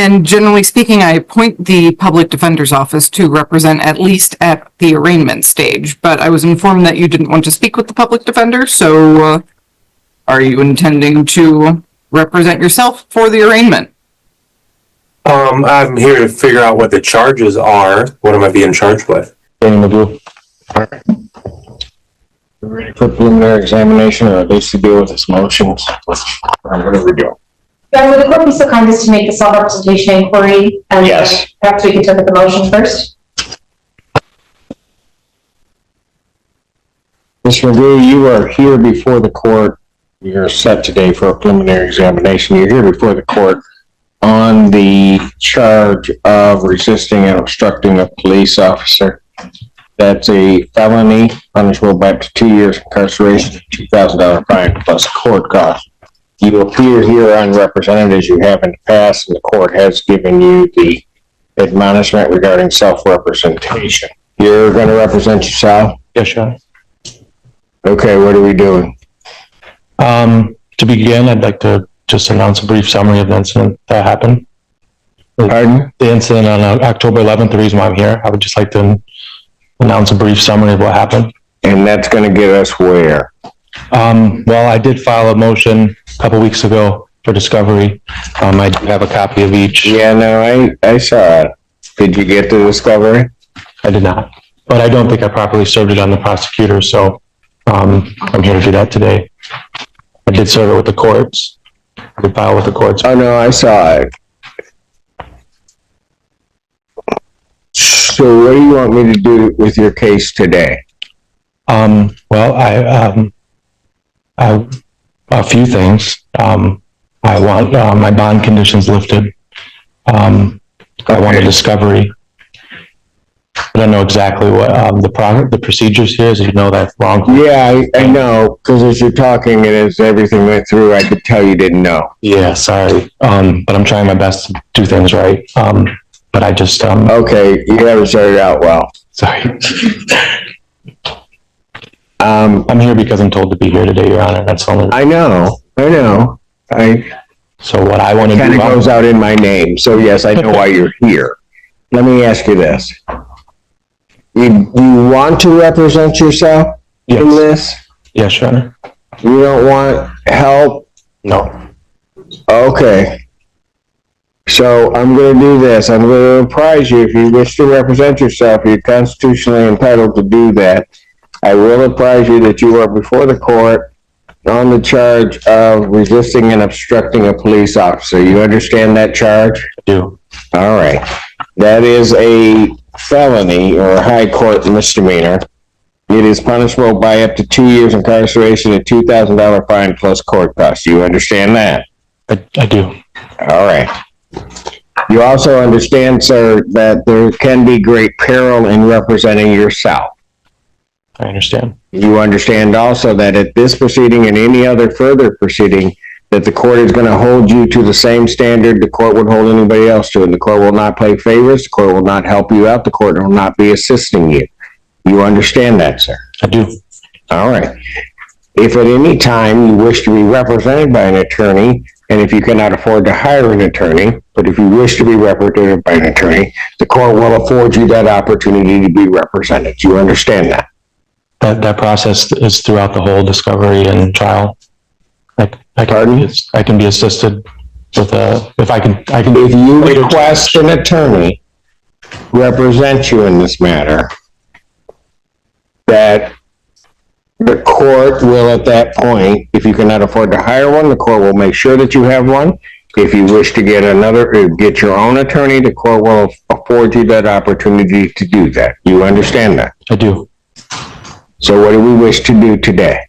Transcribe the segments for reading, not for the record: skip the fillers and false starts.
And generally speaking, I appoint the public defender's office to represent at least at the arraignment stage, but I was informed that you didn't want to speak with the public defender, so are you intending to represent yourself for the arraignment? I'm here to figure out what the charges are. What am I being charged with? Ready for preliminary examination, or at least to deal with his motions? What are we doing? Yeah, would the court be so kind as to make the self-representation inquiry? And yes. Perhaps we could look at the motion first. Mr. McGrew, you are here before the court. You're set today for a preliminary examination. You're here before the court on the charge of resisting and obstructing a police officer. That's a felony, punishable by up to 2 years incarceration, $2,000 fine plus court costs. You appear here unrepresented as you have in the past, and the court has given you the admonishment regarding self-representation. You're going to represent yourself? Yes, Your Honor. Okay, what are we doing? To begin, I'd like to just announce a brief summary of the incident that happened. Pardon? The incident on October 11th, the reason why I'm here. I would just like to announce a brief summary of what happened. And that's going to get us where? Well, I did file a motion a couple weeks ago for discovery. I do have a copy of each. Yeah, no, I saw it. Did you get the discovery? I did not, but I don't think I properly served it on the prosecutor, so I'm here to do that today. I did serve it with the courts. I did file with the courts. Oh, no, I saw it. So what do you want me to do with your case today? Well, I a few things. I want my bond conditions lifted. I want a discovery. I don't know exactly what the procedures here is. You know that wrong. Yeah, I know, because as you're talking and as everything went through, I could tell you didn't know. Yeah, sorry. But I'm trying my best to do things right. But I just okay, you haven't started out well. Sorry. I'm here because I'm told to be here today, Your Honor. That's all. I know. So what I want to do kind of goes out in my name. So yes, I know why you're here. Let me ask you this. You want to represent yourself in this? Yes, Your Honor. You don't want help? No. Okay. So I'm going to do this. I'm going to apprise you, if you wish to represent yourself, you're constitutionally entitled to do that. I will apprise you that you are before the court on the charge of resisting and obstructing a police officer. You understand that charge? I do. All right. That is a felony or a high court misdemeanor. It is punishable by up to 2 years incarceration and $2,000 fine plus court costs. You understand that? I do. All right. You also understand, sir, that there can be great peril in representing yourself. I understand. You understand also that at this proceeding and any other further proceeding, that the court is going to hold you to the same standard the court would hold anybody else to, and the court will not play favorites, the court will not help you out, the court will not be assisting you. You understand that, sir? I do. All right. If at any time you wish to be represented by an attorney, and if you cannot afford to hire an attorney, but if you wish to be represented by an attorney, the court will afford you that opportunity to be represented. Do you understand that? That process is throughout the whole discovery and trial. I can be assisted with If you request an attorney represent you in this matter, that the court will at that point, if you cannot afford to hire one, the court will make sure that you have one. If you wish to get your own attorney, the court will afford you that opportunity to do that. You understand that? I do. So what do we wish to do today?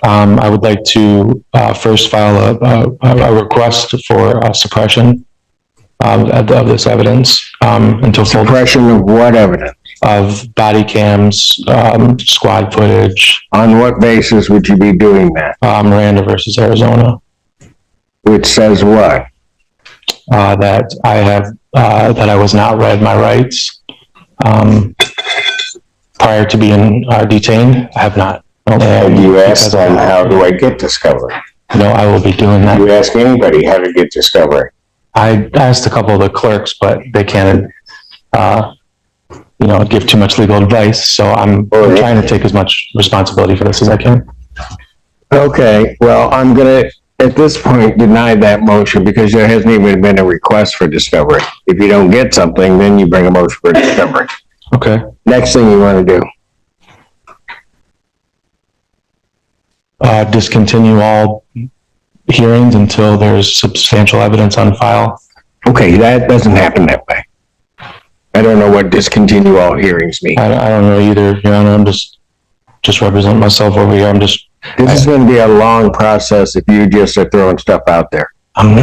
I would like to first file a request for suppression of this evidence until suppression of what evidence? Of body cams, squad footage. On what basis would you be doing that? Miranda versus Arizona. Which says what? That I was not read my rights prior to being detained. I have not. And you asked them, how do I get discovery? I will be doing that. You ask anybody how to get discovery. I asked a couple of the clerks, but they can't, give too much legal advice. So I'm trying to take as much responsibility for this as I can. Okay, well, I'm gonna, at this point, deny that motion because there hasn't even been a request for discovery. If you don't get something, then you bring a motion for discovery. Okay. Next thing you want to do. Discontinue all hearings until there's substantial evidence on file. Okay, that doesn't happen that way. I don't know what discontinue all hearings mean. I don't know either, Your Honor. I'm just representing myself over here. This is going to be a long process if you just are throwing stuff out there. I'm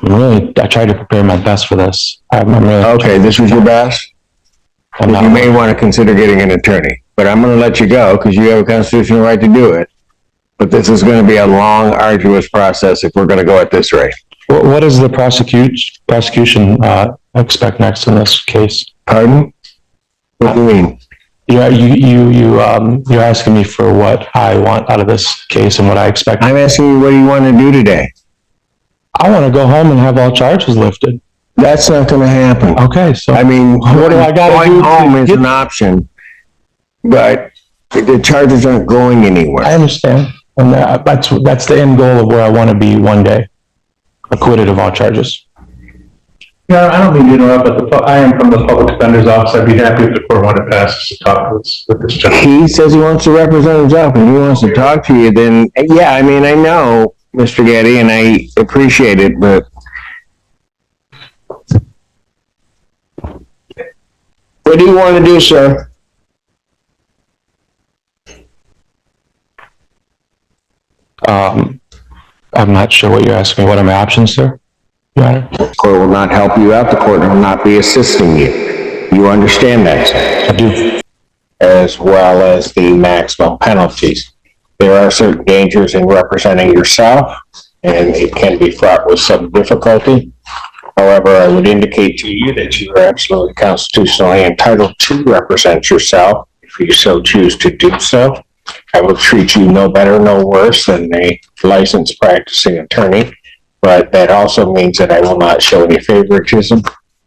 really, I tried to prepare my best for this. I'm really. Okay, this was your best? You may want to consider getting an attorney, but I'm going to let you go because you have a constitutional right to do it. But this is going to be a long, arduous process if we're going to go at this rate. What does the prosecution expect next in this case? Pardon? What do you mean? Yeah, you're asking me for what I want out of this case and what I expect. I'm asking you, what do you want to do today? I want to go home and have all charges lifted. That's not going to happen. Okay, so I mean, what do I got to do? Going home is an option, but the charges aren't going anywhere. I understand, and that's the end goal of where I want to be one day, acquitted of all charges. Yeah, I don't mean to interrupt, but I am from the public defender's office. I'd be happy if the court wanted to pass us to talk with this gentleman. He says he wants to represent himself and he wants to talk to you, then, yeah, I mean, I know, Mr. Getty, and I appreciate it, but what do you want to do, sir? I'm not sure what you're asking me. What are my options, sir? Your Honor? The court will not help you out. The court will not be assisting you. You understand that, sir? I do. As well as the maximum penalties. There are certain dangers in representing yourself, and it can be fraught with some difficulty. However, I would indicate to you that you are absolutely constitutionally entitled to represent yourself if you so choose to do so. I will treat you no better, no worse than a licensed practicing attorney, but that also means that I will not show any favoritism.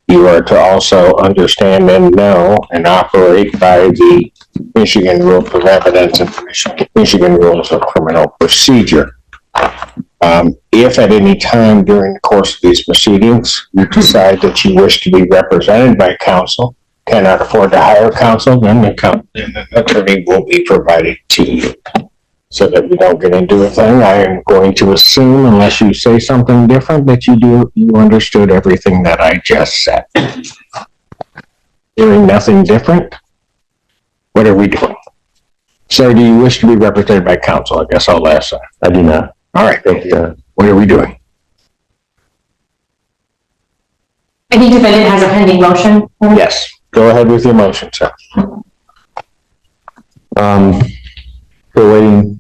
You are to also understand and know and operate by the Michigan Rules of Evidence and Michigan Rules of Criminal Procedure. If at any time during the course of these proceedings you decide that you wish to be represented by counsel, cannot afford to hire counsel, then the attorney will be provided to you. So that we don't get into a thing, I am going to assume, unless you say something different, that you understood everything that I just said. Hearing nothing different, what are we doing? Sir, do you wish to be represented by counsel? I guess I'll ask that. I do not. All right, thank you. What are we doing? I think defendant has a pending motion. Yes, go ahead with your motion, sir. Still waiting,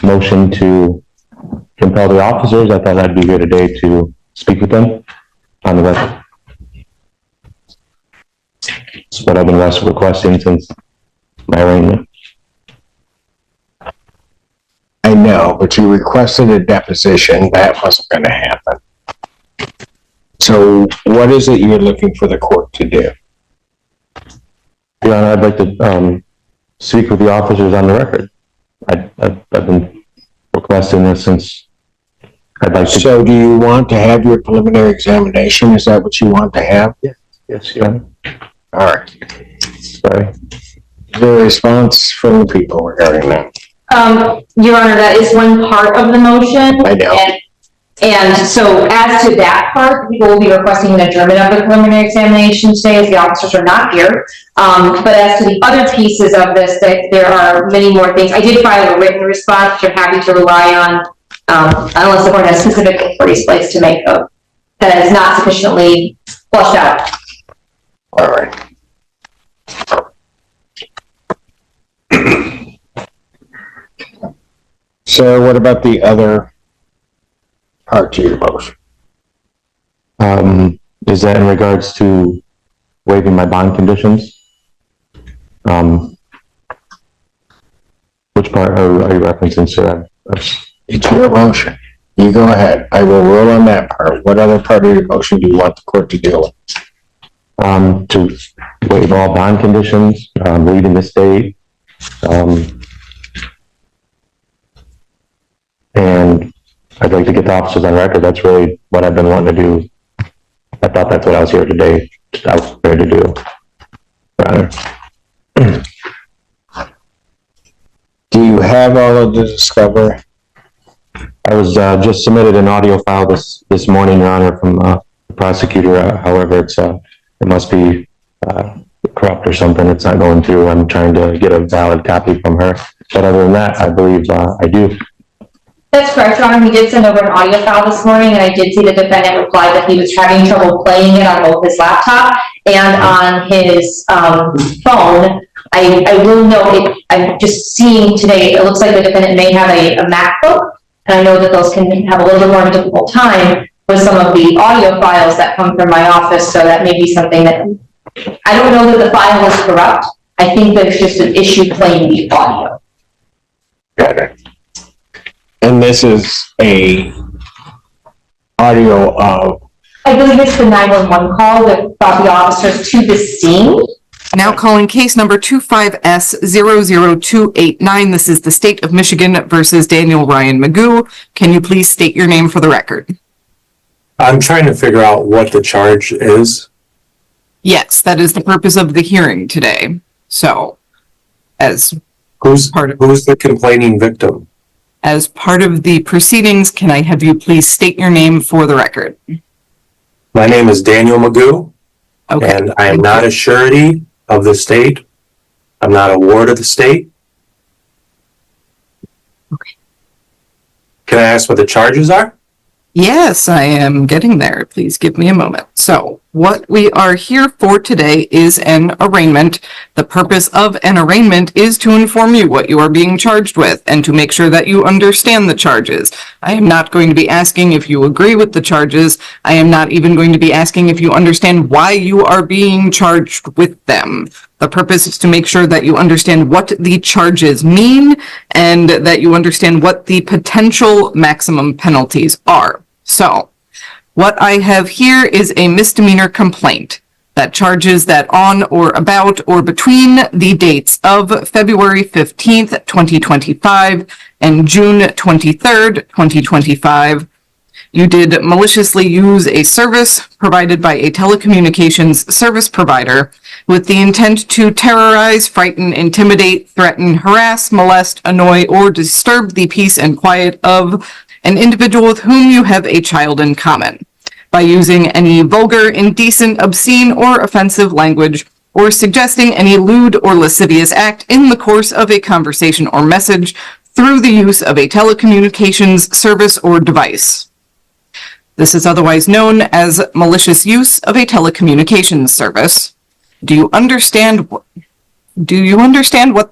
motion to compel the officers. I thought I'd be here today to speak with them on the record. It's what I've been requesting since my arraignment. I know, but you requested a deposition. That wasn't going to happen. So what is it you're looking for the court to do? Your Honor, I'd like to speak with the officers on the record. I've been requesting this since I'd like to. So do you want to have your preliminary examination? Is that what you want to have? Yes, Your Honor. All right. Sorry. The response from the people regarding that. Your Honor, that is one part of the motion. I know. And so as to that part, we will be requesting an adjournment of the preliminary examination today as the officers are not here. But as to the other pieces of this, that there are many more things. I did file a written response, which I'm happy to rely on, unless the court has specific inquiries placed to make of that is not sufficiently flushed out. All right. So what about the other part to your motion? Is that in regards to waiving my bond conditions? Which part are you referencing, sir? It's your motion. You go ahead. I will rule on that part. What other part of your motion do you want the court to deal with? To waive all bond conditions, leaving the state, and I'd like to get the officers on record. That's really what I've been wanting to do. I thought that's what I was here today. I was here to do. Rather. Do you have all of the discovery? I was just submitted an audio file this morning, Your Honor, from the prosecutor. However, it must be corrupt or something. It's not going through. I'm trying to get a valid copy from her. But other than that, I believe I do. That's correct, Your Honor. We did send over an audio file this morning, and I did see the defendant reply that he was having trouble playing it on both his laptop and on his phone. I will note, I'm just seeing today, it looks like the defendant may have a MacBook, and I know that those can have a little bit more of a difficult time with some of the audio files that come from my office, so that may be something that, I don't know that the file is corrupt. I think that it's just an issue playing the audio. Got it. And this is a audio of, I believe it's the 911 call that brought the officers to the scene. Now calling case number 25S00289. This is the State of Michigan versus Daniel Ryan Magoo. Can you please state your name for the record? I'm trying to figure out what the charge is. Yes, that is the purpose of the hearing today. So, as Who's part of the complaining victim? as part of the proceedings, can I have you please state your name for the record? My name is Daniel Magoo, Okay. and I am not a surety of the state. I'm not a ward of the state. Okay. Can I ask what the charges are? Yes, I am getting there. Please give me a moment. So, what we are here for today is an arraignment. The purpose of an arraignment is to inform you what you are being charged with and to make sure that you understand the charges. I am not going to be asking if you agree with the charges. I am not even going to be asking if you understand why you are being charged with them. The purpose is to make sure that you understand what the charges mean and that you understand what the potential maximum penalties are. So, what I have here is a misdemeanor complaint that charges that on or about or between the dates of February 15th, 2025 and June 23rd, 2025, you did maliciously use a service provided by a telecommunications service provider with the intent to terrorize, frighten, intimidate, threaten, harass, molest, annoy, or disturb the peace and quiet of an individual with whom you have a child in common by using any vulgar, indecent, obscene, or offensive language or suggesting any lewd or lascivious act in the course of a conversation or message through the use of a telecommunications service or device. This is otherwise known as malicious use of a telecommunications service. Do you understand what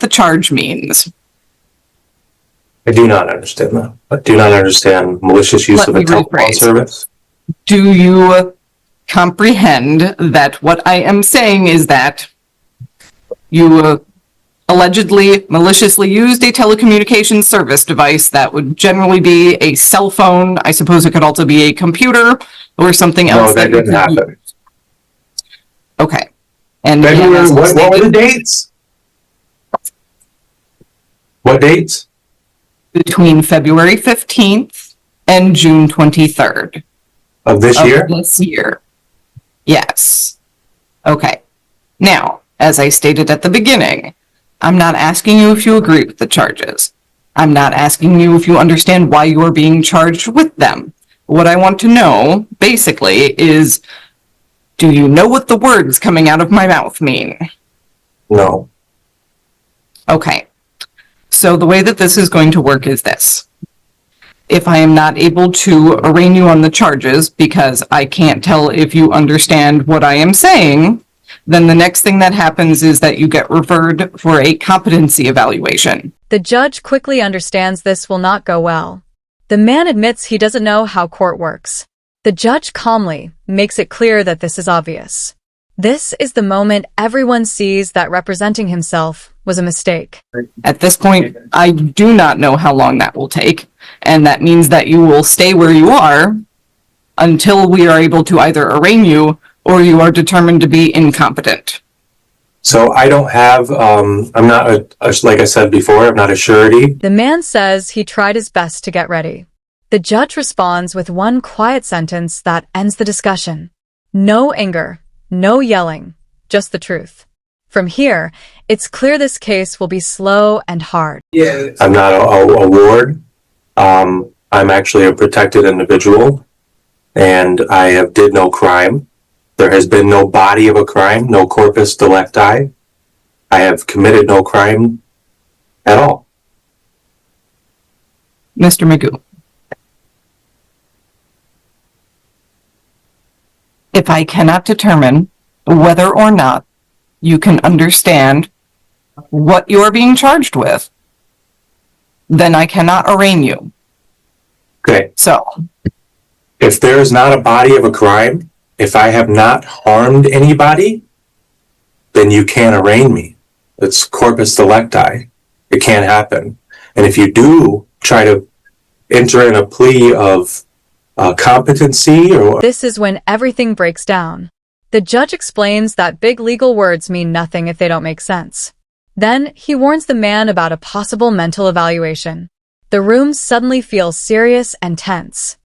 the charge means? I do not understand that. I do not understand malicious use of a telephone service. Do you comprehend that what I am saying is that you allegedly maliciously used a telecommunications service device that would generally be a cell phone? I suppose it could also be a computer or something else. No, that didn't happen. Okay. And February, what were the dates? What dates? Between February 15th and June 23rd. Of this year? This year. Yes. Okay. Now, as I stated at the beginning, I'm not asking you if you agree with the charges. I'm not asking you if you understand why you are being charged with them. What I want to know, basically, is do you know what the words coming out of my mouth mean? No. Okay. So the way that this is going to work is this. If I am not able to arraign you on the charges because I can't tell if you understand what I am saying, then the next thing that happens is that you get referred for a competency evaluation. The judge quickly understands this will not go well. The man admits he doesn't know how court works. The judge calmly makes it clear that this is obvious. This is the moment everyone sees that representing himself was a mistake. At this point, I do not know how long that will take, and that means that you will stay where you are until we are able to either arraign you or you are determined to be incompetent. So I don't have, I'm not, like I said before, I'm not a surety. The man says he tried his best to get ready. The judge responds with one quiet sentence that ends the discussion. No anger, no yelling, just the truth. From here, it's clear this case will be slow and hard. I'm not a ward. I'm actually a protected individual, and I did no crime. There has been no body of a crime, no corpus delicti. I have committed no crime at all. Mr. Magoo. If I cannot determine whether or not you can understand what you're being charged with, then I cannot arraign you. Okay. So, If there is not a body of a crime, if I have not harmed anybody, then you can't arraign me. It's corpus delicti. It can't happen. And if you do try to enter in a plea of competency or... This is when everything breaks down. The judge explains that big legal words mean nothing if they don't make sense. Then he warns the man about a possible mental evaluation. The room suddenly feels serious and tense.